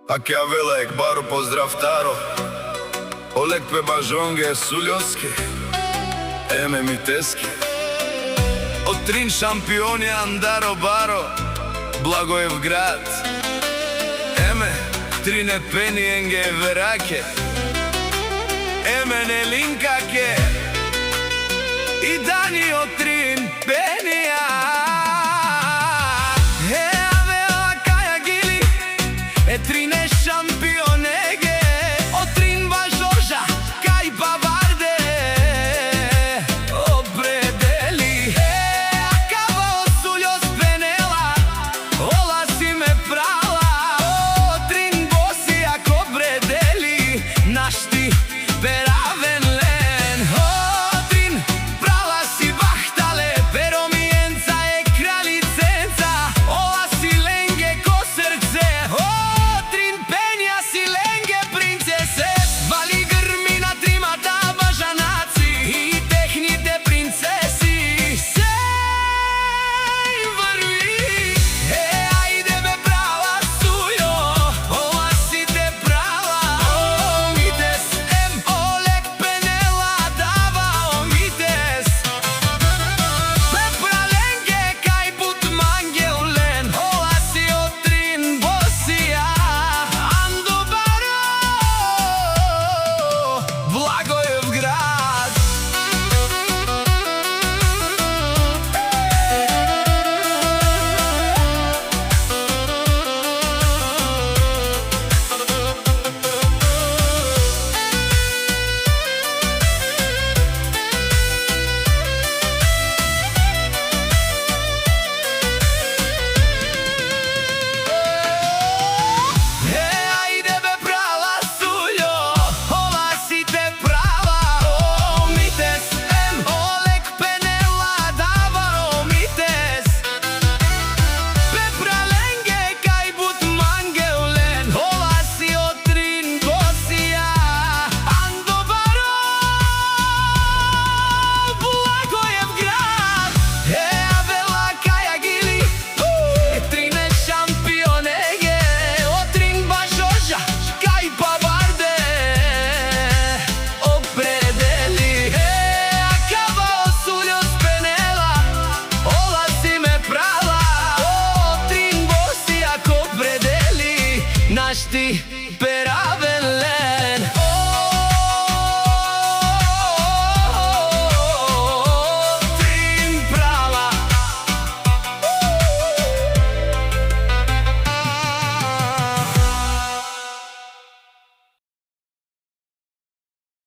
Ak ja velek baro pozdrav taro Oleg pe bažonge suljoske Eme mi teske Otrин šampioni Andaro Baro Blagoevgrad Eme trine penijenge verake Eme ne linkake I dani otrin penija Trine šampionege Otrin bažoža kaj bavarde Opredeli Akava osuljos penela Ola si me prala Otrin bosi ako predeli Našti peraven len Otrin prala si bahtale Pero mijenca je kraljicenca Ola si lenge ko srce Našti peraven len